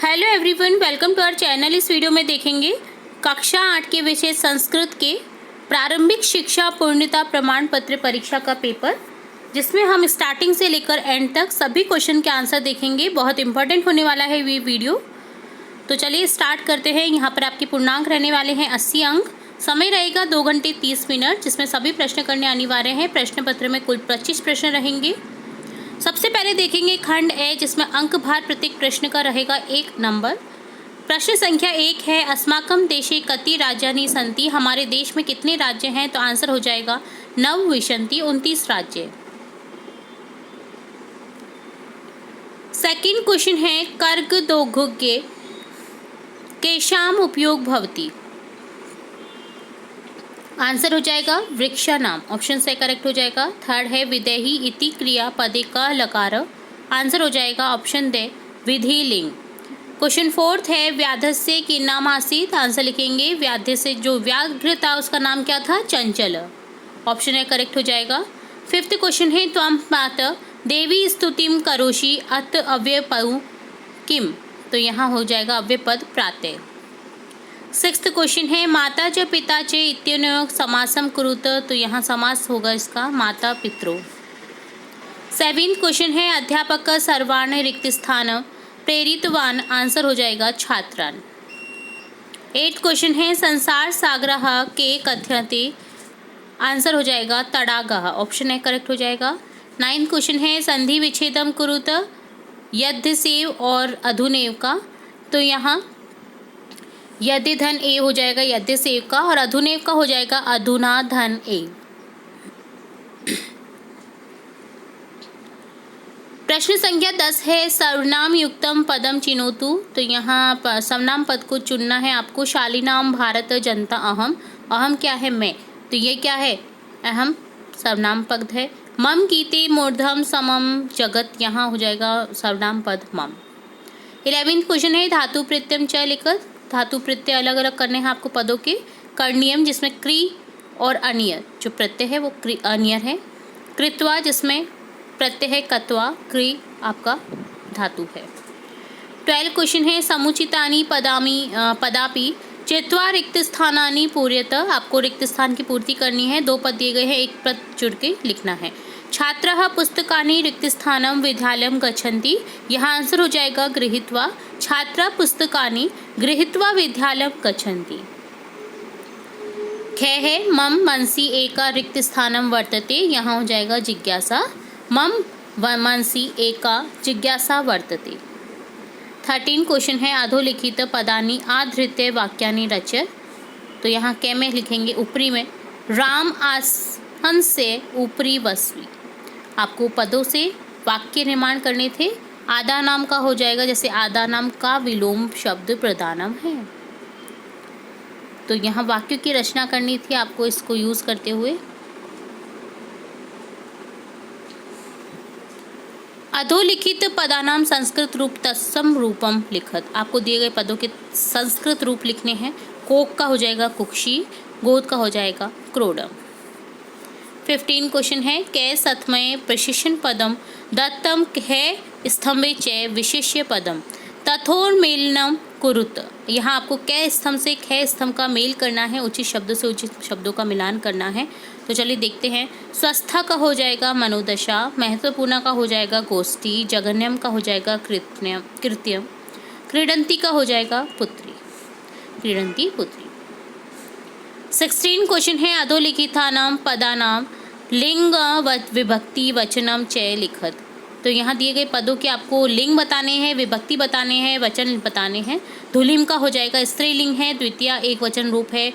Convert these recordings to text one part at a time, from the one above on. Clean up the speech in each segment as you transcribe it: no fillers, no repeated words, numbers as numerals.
Hello everyone, welcome to our channel. इस video में देखेंगे कक्षा 8 के विषय संस्कृत के प्रारंभिक शिक्षा पूर्णता प्रमाण पत्र परीक्षा का पेपर, जिसमें हम स्टार्टिंग से लेकर एंड तक सभी क्वेश्चन के आंसर देखेंगे। बहुत इंपॉर्टेंट होने वाला है ये वीडियो। तो चलिए स्टार्ट करते हैं। यहाँ पर आपके पूर्णांक रहने वाले हैं 80 अंक। समय रहेगा 2 घंटे 30 मिनट, जिसमें सभी प्रश्न करने अनिवार्य हैं। प्रश्न पत्र में कुल 25 प्रश्न रहेंगे। सबसे पहले देखेंगे खंड ए, जिसमें अंक भार प्रत्येक प्रश्न का रहेगा 1 नंबर। प्रश्न संख्या 1 है, अस्माकं देशे कति राज्यानि सन्ति। हमारे देश में कितने राज्य हैं? तो आंसर हो जाएगा 9 विशन्ति, 29 राज्य। सेकंड क्वेश्चन है, कर्क दोघुग्गे केषाम उपयोग भवति। आंसर हो जाएगा वृक्षा नाम, ऑप्शन से करेक्ट हो जाएगा। थर्ड है, विदेही इति क्रिया पदे का लकार। आंसर हो जाएगा ऑप्शन दे विधि लिंग। क्वेश्चन 4 है, व्याधस्य के नाम आसीत। आंसर लिखेंगे व्याध्य से जो व्याघ्र था उसका नाम क्या था? चंचल, ऑप्शन ए करेक्ट हो जाएगा। 5th क्वेश्चन है, त्वं मात देवी स्तुतिम करोषि अत अव्ययपौ किम। तो यहाँ हो जाएगा अव्ययपद प्रातः। 6th क्वेश्चन है, माता च पिता च इत्यनयोः समासम कुरुत। तो यहाँ समास होगा इसका माता पितरो। 7th क्वेश्चन है, अध्यापक सर्वान् रिक्त स्थान प्रेरितवान। आंसर हो जाएगा छात्रान्। 8th क्वेश्चन है, संसार सागरः के कथ्यते। आंसर हो जाएगा तडागः, ऑप्शन ए करेक्ट हो जाएगा। 9th क्वेश्चन है, संधि विच्छेदम कुरुत यद्यसेव और अधुनेव का। तो यहाँ यदि धन ए हो जाएगा यद्यसेव का, और अधुनेव का हो जाएगा अधुना धन ए। प्रश्न संख्या 10 है, सर्वनाम युक्तम पदम चिनोतु। तो यहाँ सर्वनाम पद को चुनना है आपको। शालिनाम भारत जनता अहम। अहम क्या है? मैं। तो ये क्या है? अहम सर्वनाम पद है। मम गीते मूर्धम समम जगत। यहाँ हो जाएगा सर्वनाम पद मम। 11th क्वेश्चन है, धातु प्रत्यय च लिखत। धातु प्रत्यय अलग अलग करने हैं आपको पदों के। कर्णियम, जिसमें क्री और अनियर जो प्रत्यय है वो अनियर है। कृत्वा, जिसमें प्रत्यय है कत्वा। क्री आपका धातु है। 12 क्वेश्चन है, समुचितानि पदापि चित्वा रिक्त स्थानानि पूर्यत। आपको रिक्त स्थान की पूर्ति करनी है। 2 पद दिए गए हैं, एक पद जुड़ के लिखना है। छात्रः पुस्तकानि रिक्त स्थानं विद्यालयं गच्छन्ति। यहाँ आंसर हो जाएगा गृहीत्वा। छात्रा पुस्तकानि गृहीत्वा विद्यालयं गच्छन्ति। ख है, मम मनसि एका रिक्त स्थानं वर्तते। यहाँ हो जाएगा जिज्ञासा। मम मनसि एका जिज्ञासा वर्तते। 13 क्वेश्चन है, अधोलिखित पदानि आधृत्य वाक्यानि रचय। तो यहाँ कै में लिखेंगे ऊपरी में, राम आसन से ऊपरी वस्वी। आपको पदों से वाक्य निर्माण करने थे। आदा नाम का हो जाएगा, जैसे आदा नाम का विलोम शब्द प्रधानम है। तो यहाँ वाक्यों की रचना करनी थी आपको इसको यूज करते हुए। अधोलिखित पदानाम संस्कृत रूप तत्सम रूपम लिखत। आपको दिए गए पदों के संस्कृत रूप लिखने हैं। कोक का हो जाएगा कुक्षी, गोद का हो जाएगा क्रोडम। 15 क्वेश्चन है, कै सत्मय प्रशिक्षण पदम दत्तम है स्तंभे च विशिष्य पदम तथोर्मेलनम कुरुत। यहाँ आपको कै स्तंभ से खे स्तंभ का मेल करना है, उचित शब्द से उचित शब्दों का मिलान करना है। तो चलिए देखते हैं। स्वस्था का हो जाएगा मनोदशा, महत्वपूर्ण का हो जाएगा गोष्ठी, जघन्यम का हो जाएगा कृत्यम, क्रीडंती का हो जाएगा पुत्री, क्रीडंती पुत्री। 16 क्वेश्चन है, अधोलिखितानां पदानां लिंग विभक्ति वचनम च लिखत। तो यहाँ दिए गए पदों के आपको लिंग बताने हैं, विभक्ति बताने हैं, वचन बताने हैं। धुलिम का हो जाएगा स्त्रीलिंग है, द्वितीय एक वचन रूप है।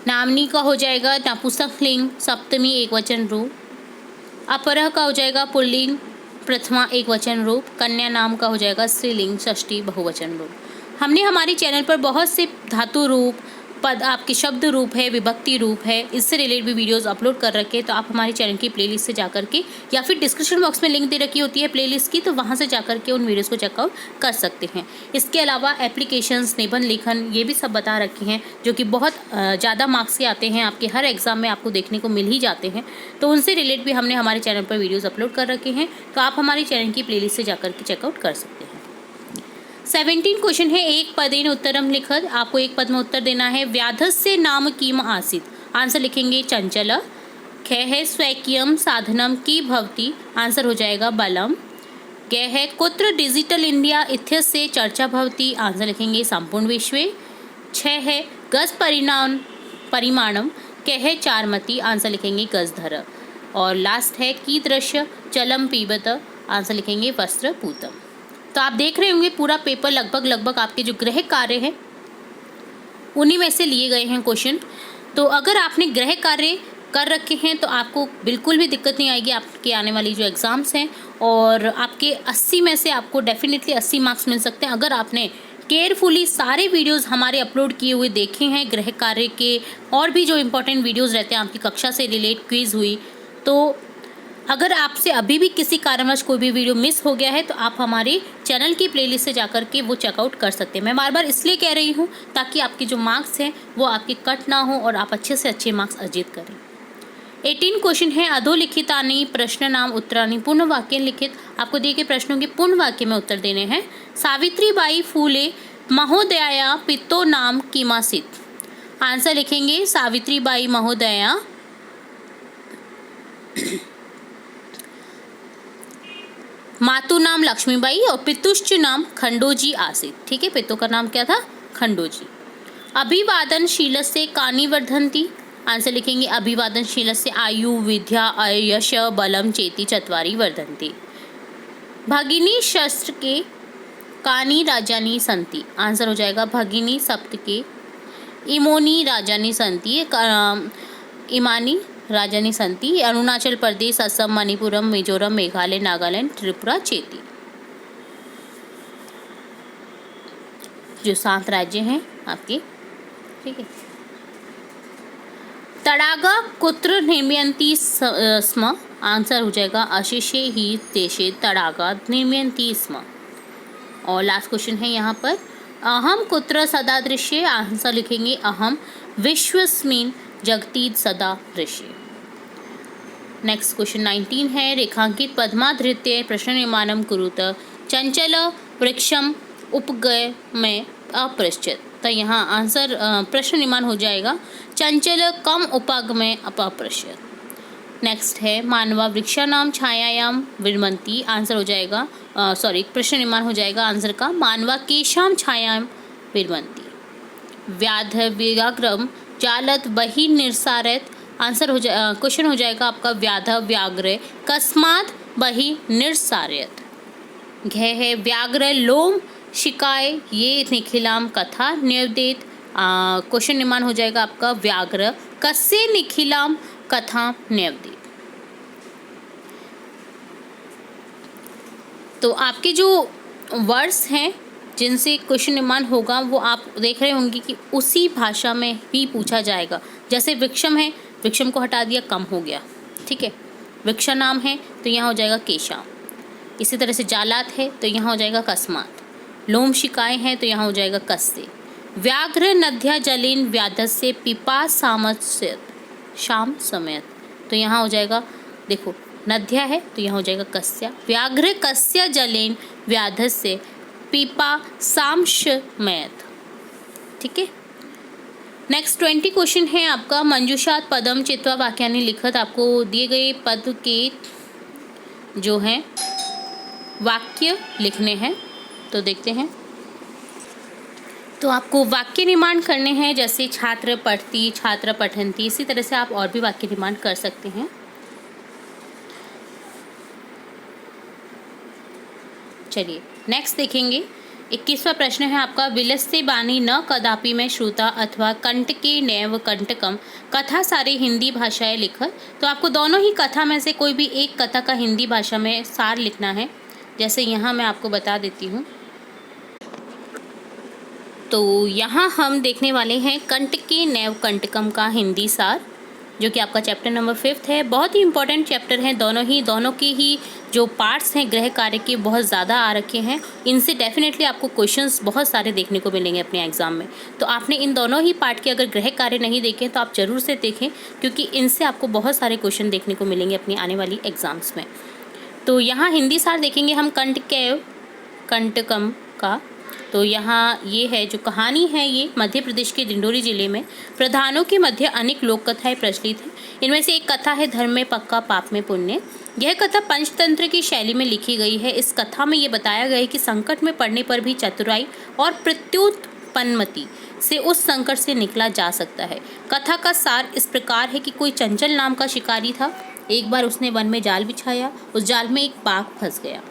नामनी का हो जाएगा नपुंसक लिंग, सप्तमी एक वचन रूप। अपरह का हो जाएगा पुल्लिंग, प्रथमा एक वचन रूप। कन्या नाम का हो जाएगा स्त्रीलिंग, षष्ठी बहुवचन रूप। हमने हमारे चैनल पर बहुत से धातु रूप, पद आपके शब्द रूप है, विभक्ति रूप है, इससे रिलेटेड भी वीडियोस अपलोड कर रखे हैं। तो आप हमारे चैनल की प्लेलिस्ट से जाकर के, या फिर डिस्क्रिप्शन बॉक्स में लिंक दे रखी होती है प्लेलिस्ट की, तो वहाँ से जाकर के उन वीडियोस को चेकआउट कर सकते हैं। इसके अलावा एप्लीकेशंस, निबंध लेखन, ये भी सब बता रखे हैं, जो कि बहुत ज़्यादा मार्क्स के आते हैं, आपके हर एग्जाम में आपको देखने को मिल ही जाते हैं। तो उनसे रिलेटेड भी हमने हमारे चैनल पर वीडियोज़ अपलोड कर रखे हैं। तो आप हमारे चैनल की प्लेलिस्ट से जाकर के चेकआउट कर सकते हैं। 17 क्वेश्चन है एक पदेन उत्तरम लिखत, आपको एक पद में उत्तर देना है। व्याधस्य नाम किम आसीत्, आंसर लिखेंगे चंचल। ख है स्वैक्यम साधनम की भवती, आंसर हो जाएगा बलम। ग है कुत्र डिजिटल इंडिया इत्यस्य चर्चा भवती, आंसर लिखेंगे संपूर्ण विश्वे। 6 है गज परिमाणम, क है चारमती, आंसर लिखेंगे गजधर। और लास्ट है कीदृश्य जलम पीबत, आंसर लिखेंगे वस्त्र पूतम। तो आप देख रहे होंगे पूरा पेपर लगभग आपके जो गृह कार्य हैं उन्हीं में से लिए गए हैं क्वेश्चन। तो अगर आपने गृह कार्य कर रखे हैं तो आपको बिल्कुल भी दिक्कत नहीं आएगी आपके आने वाली जो एग्ज़ाम्स हैं, और आपके 80 में से आपको डेफिनेटली 80 मार्क्स मिल सकते हैं अगर आपने केयरफुली सारे वीडियोस हमारे अपलोड किए हुए देखे हैं गृह कार्य के, और भी जो इम्पोर्टेंट वीडियोस रहते हैं आपकी कक्षा से रिलेट क्विज़ हुई। तो अगर आपसे अभी भी किसी कारणवश कोई भी वीडियो मिस हो गया है तो आप हमारे चैनल की प्लेलिस्ट से जाकर के वो चेकआउट कर सकते हैं। मैं बार बार इसलिए कह रही हूँ ताकि आपके जो मार्क्स हैं वो आपके कट ना हो और आप अच्छे से अच्छे मार्क्स अर्जित करें। 18 क्वेश्चन है अधोलिखितानि प्रश्न नाम उत्तराणि पूर्ण वाक्य लिखित, आपको दिए गए प्रश्नों के पूर्ण वाक्य में उत्तर देने हैं। सावित्रीबाई फूले महोदया पितो नाम किमासीत्, आंसर लिखेंगे सावित्रीबाई महोदया मातु नाम लक्ष्मीबाई और पितुश्च नाम खंडोजी आसीत्। ठीक है, पितु का नाम क्या था? खंडोजी। अभिवादनशील से कानि वर्धन्ति, आंसर लिखेंगे अभिवादनशील से आयु विद्या यश बलम चेति चत्वारि वर्धन्ति। भगिनी शस्त्र के कानि राजानि सन्ति, आंसर हो जाएगा भगिनी सप्त के इमोनी राजानि सन्ति, इमानी राजानि सन्ति। अरुणाचल प्रदेश असम मणिपुरम मिजोरम मेघालय नागालैंड त्रिपुरा चेती, जो 7 राज्य हैं आपके। ठीक है। तडागा कुत्र निर्मीयन्ति स्म, आंसर हो जाएगा अशेषे ही देशे तडागा निर्मीयन्ति स्म। और लास्ट क्वेश्चन है यहाँ पर अहम कुत्र सदा दृश्ये, आंसर लिखेंगे अहम विश्वस्मिन् जगति सदा दृश्ये। नेक्स्ट क्वेश्चन 19 है रेखांकित पद्माधृत्य प्रश्न निर्माणम कुरुत चंचल वृक्षम उपगय में अपृश्चित, तो यहाँ आंसर प्रश्न निर्माण हो जाएगा चंचल कम उपगमय अपृश्चित। नेक्स्ट है मानवा वृक्षानाम छायायाम विरमंती, आंसर हो जाएगा प्रश्न निर्माण हो जाएगा आंसर का मानवा केशाम छायाम विरमंती। व्याध व्याघ्रम जालत बहि निर्सारयत, आंसर हो जाए क्वेश्चन हो जाएगा आपका व्याध व्याघ्र कस्मात् बहि निर्सारयत। घ है व्याघ्र लोम शिकाय ये निखिलाम कथा न्यवदेत, क्वेश्चन निर्माण हो जाएगा आपका व्याघ्र कस्य निखिलाम कथा न्यवदेत। तो आपके जो वर्ड्स हैं जिनसे क्वेश्चन निर्माण होगा वो आप देख रहे होंगे कि उसी भाषा में ही पूछा जाएगा। जैसे वृक्षम है, वृक्षम को हटा दिया कम हो गया। ठीक है, वृक्षा नाम है तो यहाँ हो जाएगा केशाम। इसी तरह से जालात है तो यहाँ हो जाएगा कस्मात। लोम शिकाएँ हैं तो यहाँ हो जाएगा कस्से। व्याघ्र नद्या जलेन व्याधस्य पिपा सामस्यत शाम समयत, तो यहाँ हो जाएगा देखो नद्या है तो यहाँ हो जाएगा कस्या। व्याघ्र कस्य जलेन व्याधस्य पिपा सामशमयत। ठीक है। नेक्स्ट 20 क्वेश्चन है आपका मंजूषात पदम चित्वा वाक्यानि लिखत, आपको दिए गए पद के जो हैं वाक्य लिखने हैं। तो देखते हैं, तो आपको वाक्य निर्माण करने हैं जैसे छात्र पढ़ती छात्र पठन्ति, इसी तरह से आप और भी वाक्य निर्माण कर सकते हैं। चलिए नेक्स्ट देखेंगे। 21वां प्रश्न है आपका विलस्ते बानी न कदापि में श्रुता अथवा कंटके नैव कंटकम कथा सारे हिंदी भाषाएं लिखत, तो आपको दोनों ही कथा में से कोई भी एक कथा का हिंदी भाषा में सार लिखना है। जैसे यहाँ मैं आपको बता देती हूँ, तो यहाँ हम देखने वाले हैं कंटके नैव कंटकम का हिंदी सार, जो कि आपका चैप्टर नंबर 5 है। बहुत ही इंपॉर्टेंट चैप्टर हैं दोनों के ही जो पार्ट्स हैं गृह कार्य के बहुत ज़्यादा आ रखे हैं। इनसे डेफिनेटली आपको क्वेश्चंस बहुत सारे देखने को मिलेंगे अपने एग्ज़ाम में। तो आपने इन दोनों ही पार्ट के अगर गृह कार्य नहीं देखे तो आप ज़रूर से देखें, क्योंकि इनसे आपको बहुत सारे क्वेश्चन देखने को मिलेंगे अपनी आने वाली एग्ज़ाम्स में। तो यहाँ हिंदी सार देखेंगे हम कंटकम का, तो यहाँ ये है जो कहानी है, ये मध्य प्रदेश के डिंडोरी जिले में प्रधानों के मध्य अनेक लोक कथाएं प्रचलित हैं। इनमें से एक कथा है धर्म में पक्का पाप में पुण्य। यह कथा पंचतंत्र की शैली में लिखी गई है। इस कथा में ये बताया गया है कि संकट में पड़ने पर भी चतुराई और प्रत्युत्पन्नमति से उस संकट से निकला जा सकता है। कथा का सार इस प्रकार है कि कोई चंचल नाम का शिकारी था। एक बार उसने वन में जाल बिछाया, उस जाल में एक बाघ फंस गया।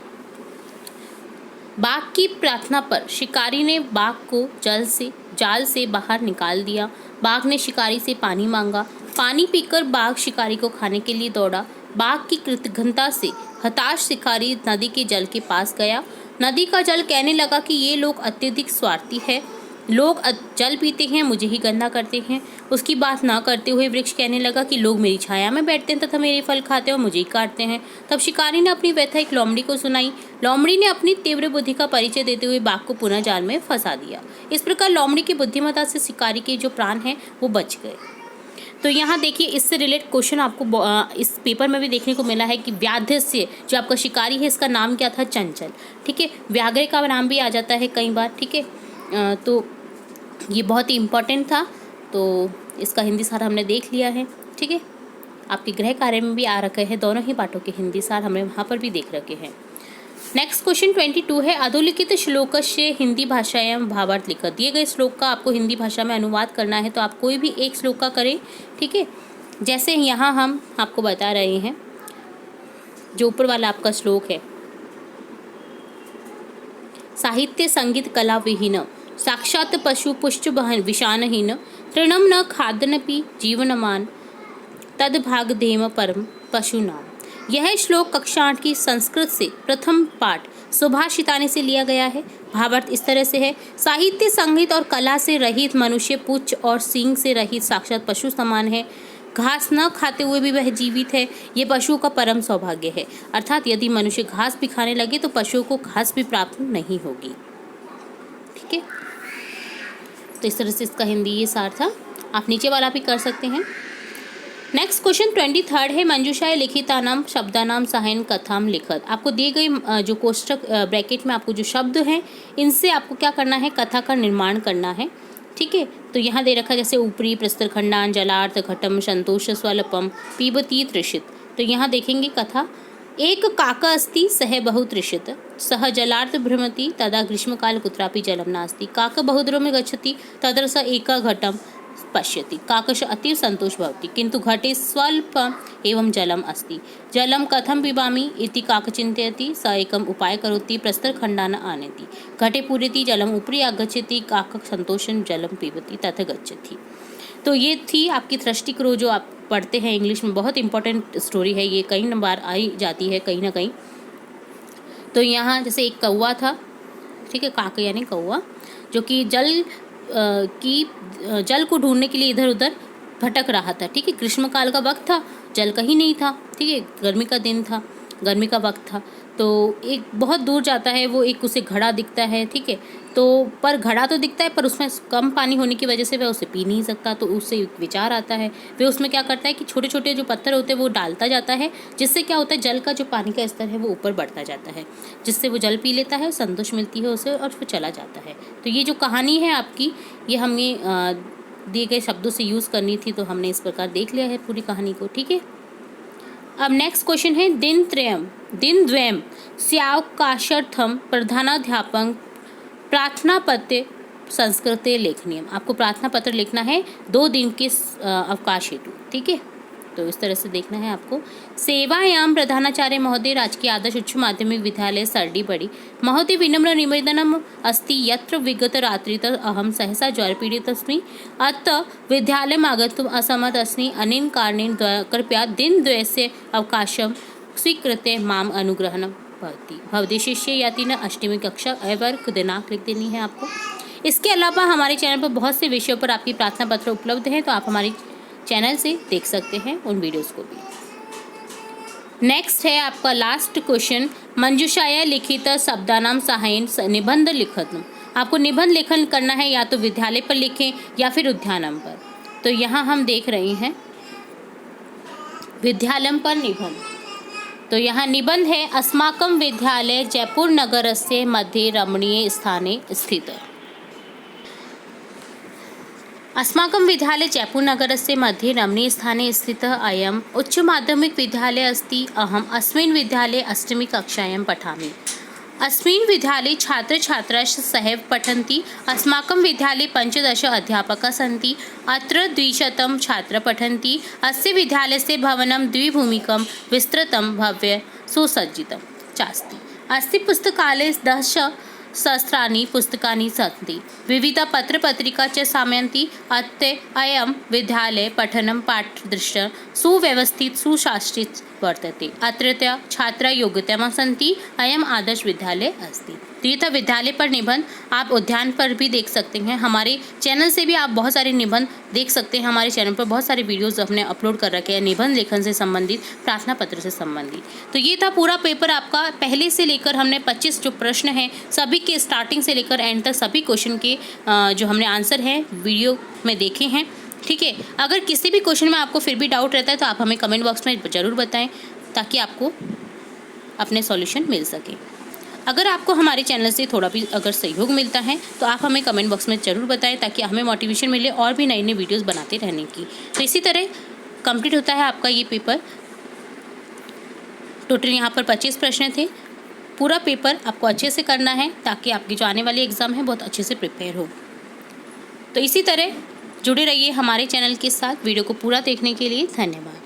बाघ की प्रार्थना पर शिकारी ने बाघ को जाल से बाहर निकाल दिया। बाघ ने शिकारी से पानी मांगा। पानी पीकर बाघ शिकारी को खाने के लिए दौड़ा। बाघ की कृतघ्नता से हताश शिकारी नदी के जल के पास गया। नदी का जल कहने लगा कि ये लोग अत्यधिक स्वार्थी है, लोग जल पीते हैं, मुझे ही गंदा करते हैं। उसकी बात ना करते हुए वृक्ष कहने लगा कि लोग मेरी छाया में बैठते हैं तथा मेरे फल खाते हैं और मुझे ही काटते हैं। तब शिकारी ने अपनी व्यथा एक लोमड़ी को सुनाई। लोमड़ी ने अपनी तीव्र बुद्धि का परिचय देते हुए बाघ को पुनः जाल में फंसा दिया। इस प्रकार लोमड़ी की बुद्धिमत्ता से शिकारी के जो प्राण हैं वो बच गए। तो यहाँ देखिए, इससे रिलेटेड क्वेश्चन आपको इस पेपर में भी देखने को मिला है कि व्याघ्र से जो आपका शिकारी है इसका नाम क्या था? चंचल। ठीक है, व्याघ्र का नाम भी आ जाता है कई बार। ठीक है, तो ये बहुत ही इम्पोर्टेंट था। तो इसका हिंदी सार हमने देख लिया है। ठीक है, आपके गृह कार्य में भी आ रखे हैं, दोनों ही पाठों के हिंदी सार हमने वहाँ पर भी देख रखे हैं। नेक्स्ट क्वेश्चन 22 है, अधोलिखित श्लोकस्य हिंदी भाषायां भावार्थ लिखा। दिए गए श्लोक का आपको हिंदी भाषा में अनुवाद करना है, तो आप कोई भी एक श्लोक का करें। ठीक है, जैसे यहाँ हम आपको बता रहे हैं, जो ऊपर वाला आपका श्लोक है, साहित्य संगीत कला विहीन साक्षात पशु पुष्ट विषानहीन तृणम न खादनपि जीवनमान तद भाग धेम परम पशु नाम। यह श्लोक कक्षा 8 की संस्कृत से प्रथम पाठ सुभाषिताने से लिया गया है। भावार्थ इस तरह से है, साहित्य संगीत और कला से रहित मनुष्य पुच्छ और सींग से रहित साक्षात पशु समान है। घास न खाते हुए भी वह जीवित है, ये पशुओं का परम सौभाग्य है। अर्थात यदि मनुष्य घास भी खाने लगे तो पशुओं को घास भी प्राप्त नहीं होगी। ठीक है, तो इस तरह से इसका हिंदी ये सार था। आप नीचे वाला भी कर सकते हैं। नेक्स्ट क्वेश्चन 23 है, मंजूषाए लिखितानाम शब्दानाम साहाय्यन कथाम लिखत। आपको दिए गए जो कोष्ठक ब्रैकेट में आपको जो शब्द हैं, इनसे आपको क्या करना है? कथा का निर्माण करना है। ठीक है, तो यहाँ दे रखा जैसे ऊपरी प्रस्तरखंडान जलार्थ घटम संतोष स्वल्पम पीबती तृषित। तो यहाँ देखेंगे कथा, एक काका अस्ति सह बहु तृषित सह जलार्थ भ्रमति तदा ग्रीष्मकाल कुत्रापि जलम नास्ति काक बहुद्रमे गच्छति तत्र स एका घटम पश्यति काकश अतीव संतोष भवति किंतु घटे स्वल्पम एवं जलम अस्ति जलम कथम पिबामि इति काक चिंतयति स एकम उपाय करोति प्रस्तरखंडान आनयति घटे पूरयति जलम उपरि आगच्छति काक संतोषं जलम पीबति तथा गच्छति। तो ये थी आपकी थ्रष्टि क्रो, जो आप पढ़ते हैं इंग्लिश में, बहुत इंपॉर्टेंट स्टोरी है ये, कई बार आई जाती है कहीं ना कहीं। तो यहाँ जैसे एक कौवा था, ठीक है, काक यानी कौवा, जो कि जल को ढूंढने के लिए इधर उधर भटक रहा था। ठीक है, ग्रीष्मकाल का वक्त था, जल कहीं नहीं था। ठीक है, गर्मी का दिन था, गर्मी का वक्त था, तो एक बहुत दूर जाता है वो, एक उसे घड़ा दिखता है। ठीक है, तो पर घड़ा तो दिखता है पर उसमें कम पानी होने की वजह से वह उसे पी नहीं सकता। तो उससे विचार आता है, वह उसमें क्या करता है कि छोटे छोटे जो पत्थर होते हैं वो डालता जाता है, जिससे क्या होता है जल का जो पानी का स्तर है वो ऊपर बढ़ता जाता है, जिससे वो जल पी लेता है, संतोष मिलती है उसे और फिर चला जाता है। तो ये जो कहानी है आपकी, ये हमें दिए गए शब्दों से यूज़ करनी थी, तो हमने इस प्रकार देख लिया है पूरी कहानी को। ठीक है, अब नेक्स्ट क्वेश्चन है, दिन द्वयम स्यावकाशार्थम प्रधानाध्यापक प्रार्थना पत्र संस्कृते लेखनीयम। आपको प्रार्थना पत्र लिखना है 2 दिन के अवकाश हेतु। ठीक है, तो इस तरह से देखना है आपको। सेवायाम प्रधानाचार्य महोदय राजकीय आदर्श उच्च माध्यमिक विद्यालय सरडी बड़ी महोदय विनम्र निवेदनम अस्ति यत्र विगत रात्रित अहम सहसा ज्वरपीडितस्मि अतः विद्यालयम् आगन्तुम् असमर्थ अस्मि अनेन कारणेन कृपया दिनद्वयस्य अवकाशं स्वीकृत्य माम अनुग्रहणं भवति। भवती शिष्य याति न 8वीं कक्षा अवर्क दिनांक लिख देनी है आपको। इसके अलावा हमारे चैनल पर बहुत से विषयों पर आपकी प्रार्थना पत्र उपलब्ध हैं, तो आप हमारी चैनल से देख सकते हैं उन वीडियोस को भी। नेक्स्ट है आपका लास्ट क्वेश्चन, मंजूषाया लिखित शब्दानाम साहाय्यन निबंध लिखन। आपको निबंध लेखन करना है, या तो विद्यालय पर लिखें या फिर उद्यानम पर। तो यहाँ हम देख रहे हैं विद्यालय पर निबंध। तो यहाँ निबंध है अस्माकं विद्यालय जयपुर नगरस्य मध्ये रमणीय स्थाने स्थित। अस्माकं विद्यालय जयपुरनगरस्य मध्ये रमणीयस्थाने स्थितः अयम् उच्चमाध्यमिकविद्यालयः अस्ति। अहम् अस्मिन् विद्यालये 8मी कक्षायां पठामि। अस्मिन् विद्यालये छात्रछात्राश्च सहैव पठन्ति। अस्माकं विद्यालये 15 अध्यापकाः सन्ति। अत्र 200 छात्राः पठन्ति। अस्य विद्यालयस्य भवनं द्विभूमिकं विस्तृतं भव्य सुसज्जितं चास्ति। अस्य पुस्तकालये 10 सहस्राणि पुस्तकानि सन्ति। विविधपत्रपत्रिका च सामयन्ति। अयं विद्यालये पठनं पाठदृष्ट्या सुव्यवस्थित सुशासित वर्तते। अत्रत्य छात्राः योग्यतमाः सन्ति। अयम् आदर्श विद्यालय अस्ति। तो ये था विद्यालय पर निबंध। आप उद्यान पर भी देख सकते हैं। हमारे चैनल से भी आप बहुत सारे निबंध देख सकते हैं। हमारे चैनल पर बहुत सारे वीडियोस हमने अपलोड कर रखे हैं निबंध लेखन से संबंधित, प्रार्थना पत्र से संबंधित। तो ये था पूरा पेपर आपका। पहले से लेकर हमने 25 जो प्रश्न हैं सभी के स्टार्टिंग से लेकर एंड तक सभी क्वेश्चन के जो हमने आंसर हैं वीडियो में देखे हैं। ठीक है, अगर किसी भी क्वेश्चन में आपको फिर भी डाउट रहता है तो आप हमें कमेंट बॉक्स में ज़रूर बताएं ताकि आपको अपने सॉल्यूशन मिल सके। अगर आपको हमारे चैनल से थोड़ा भी अगर सहयोग मिलता है तो आप हमें कमेंट बॉक्स में ज़रूर बताएं ताकि हमें मोटिवेशन मिले और भी नई नई वीडियोस बनाते रहने की। तो इसी तरह कंप्लीट होता है आपका ये पेपर। टोटल यहाँ पर 25 प्रश्न थे। पूरा पेपर आपको अच्छे से करना है ताकि आपकी जो आने वाली एग्ज़ाम है बहुत अच्छे से प्रिपेयर हो। तो इसी तरह जुड़े रहिए हमारे चैनल के साथ। वीडियो को पूरा देखने के लिए धन्यवाद।